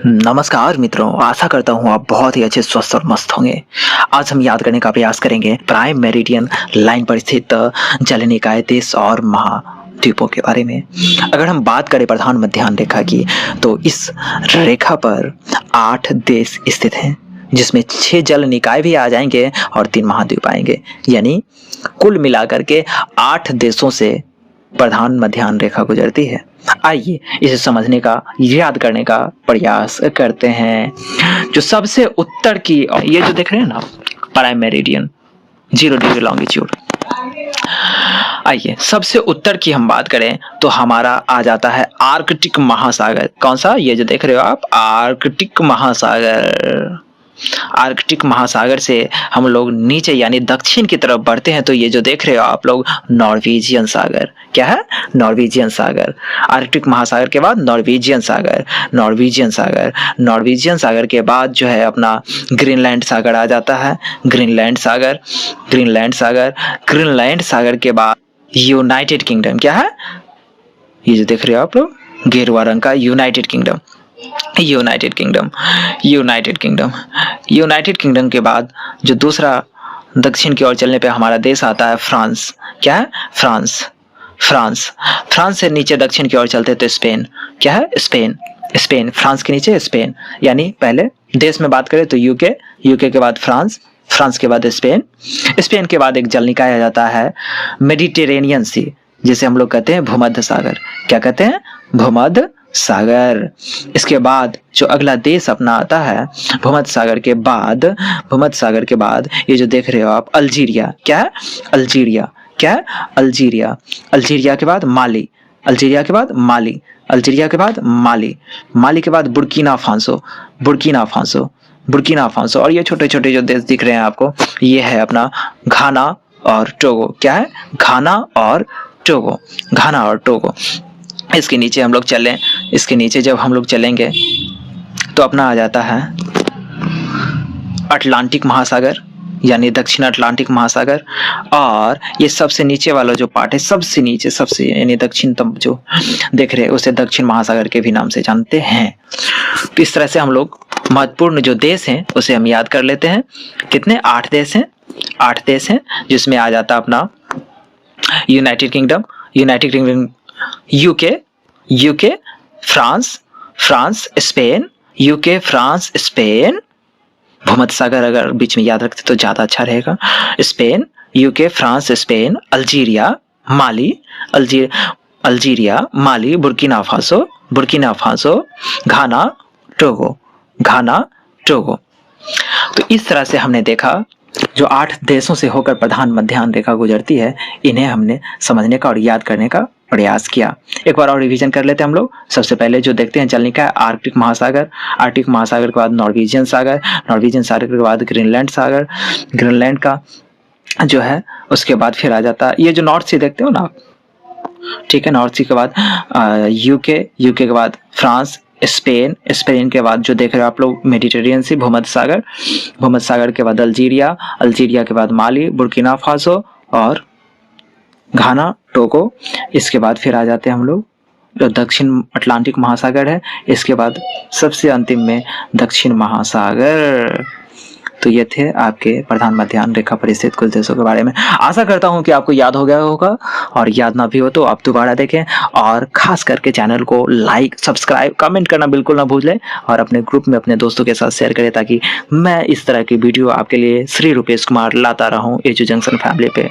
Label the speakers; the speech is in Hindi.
Speaker 1: नमस्कार मित्रों, आशा करता हूँ आप बहुत ही अच्छे स्वस्थ और मस्त होंगे। आज हम याद करने का प्रयास करेंगे प्राइम मेरिडियन लाइन पर स्थित जल निकाय देश और महाद्वीपों के बारे में। अगर हम बात करें प्रधान मध्याह्न रेखा की, तो इस रेखा पर 8 देश स्थित हैं, जिसमें 6 जल निकाय भी आ जाएंगे और 3 महाद्वीप आएंगे। यानी कुल मिलाकर के 8 देशों से प्रधान मध्याह्न रेखा गुजरती है। आइए इसे समझने का, याद करने का प्रयास करते हैं। जो सबसे उत्तर की, ये जो देख रहे हैं ना, प्राइम मेरिडियन 0 डिग्री लॉन्गिट्यूड। आइए सबसे उत्तर की हम बात करें तो हमारा आ जाता है आर्कटिक महासागर। कौन सा? ये जो देख रहे हो आप, आर्कटिक महासागर। आर्कटिक महासागर से हम लोग नीचे यानी दक्षिण की तरफ बढ़ते हैं तो ये जो देख रहे हो आप लोग, नॉर्वेजियन सागर। क्या है? नॉर्वेजियन सागर। आर्कटिक महासागर के बाद नॉर्वेजियन सागर, नॉर्वेजियन सागर। नॉर्वेजियन सागर के बाद जो है अपना ग्रीनलैंड सागर आ जाता है, ग्रीनलैंड सागर, ग्रीनलैंड सागर। ग्रीनलैंड सागर के बाद यूनाइटेड किंगडम। क्या है? ये जो देख रहे हो आप लोग, गेरुआ रंग का, United kingdom, United kingdom, United kingdom. United kingdom के बाद जो दूसरा दक्षिण की ओर चलने पे हमारा देश आता है फ्रांस। क्या है? France, France. फ्रांस से नीचे दक्षिण की ओर चलते तो स्पेन। क्या है? Spain, Spain. फ्रांस के नीचे स्पेन। यानी पहले देश में बात करें तो यूके, यूके के बाद फ्रांस, फ्रांस के बाद स्पेन, स्पेन के बाद एक जल निकाय आ जाता है मेडिटेरेनियन सी, जिसे हम लोग कहते हैं भूमध्य सागर। क्या कहते हैं? भूमध्य सागर। इसके बाद जो अगला देश अपना आता है भूमध्य सागर के बाद, भूमध्य सागर के बाद ये जो देख रहे हो आप, अल्जीरिया। क्या है? अल्जीरिया। क्या है? अल्जीरिया। अल्जीरिया के बाद माली, अल्जीरिया के बाद माली, अल्जीरिया के बाद माली, माली के बाद Burkina Faso, Burkina Faso, Burkina Faso. और ये छोटे छोटे जो देश दिख रहे हैं आपको, ये है अपना घाना और टोगो। क्या है? घाना और टोगो, घाना और टोगो। इसके नीचे हम लोग चलें, इसके नीचे जब हम लोग चलेंगे तो अपना आ जाता है अटलांटिक महासागर, यानी दक्षिण अटलांटिक महासागर। और ये सबसे नीचे वाला जो पार्ट है, सबसे नीचे, सबसे यानी दक्षिणतम जो देख रहे हैं, उसे दक्षिण महासागर के भी नाम से जानते हैं। तो इस तरह से हम लोग महत्वपूर्ण जो देश हैं उसे हम याद कर लेते हैं। कितने? 8 देश हैं, 8 देश हैं, जिसमें आ जाता अपना United kingdom, United kingdom, UK, UK, France, France, Spain, UK, France, Spain. भूमध्य सागर अगर बीच में याद रखते तो ज्यादा अच्छा रहेगा। Spain, UK, France, Spain, Algeria, Mali, Algeria, Mali, Burkina Faso, Burkina Faso, Ghana, Togo, Ghana, Togo. तो इस तरह से हमने देखा जो 8 देशों से होकर प्रधान मध्याह्न रेखा गुजरती है, इन्हें हमने समझने का और याद करने का प्रयास किया। एक बार और रिवीजन कर लेते हैं हम लोग। सबसे पहले जो देखते हैं जल निकाय, आर्कटिक महासागर, आर्कटिक महासागर के बाद नॉर्वेजियन सागर, नॉर्वेजियन सागर के बाद ग्रीनलैंड सागर, ग्रीनलैंड का जो है उसके बाद फिर आ जाता है ये जो नॉर्थ सी देखते हो ना, ठीक है, नॉर्थ सी के बाद यूके, यूके के बाद फ्रांस, स्पेन, स्पेन के बाद जो देख रहे हो आप लोग मेडिटेरियन सी, भूमध्य सागर, भूमध्य सागर के बाद अल्जीरिया, अल्जीरिया के बाद माली, बुर्किना फासो और घाना, टोगो। इसके बाद फिर आ जाते हैं हम लोग जो दक्षिण अटलांटिक महासागर है, इसके बाद सबसे अंतिम में दक्षिण महासागर। तो ये थे आपके प्रधान मध्याह्न रेखा पर स्थित कुछ देशों के बारे में। आशा करता हूं कि आपको याद हो गया होगा, और याद ना भी हो तो आप दोबारा देखें, और खास करके चैनल को लाइक, सब्सक्राइब, कमेंट करना बिल्कुल ना भूलें, और अपने ग्रुप में अपने दोस्तों के साथ शेयर करें ताकि मैं इस तरह की वीडियो आपके लिए श्री रूपेश कुमार लाता रहूं एजू जंक्शन फैमिली पे।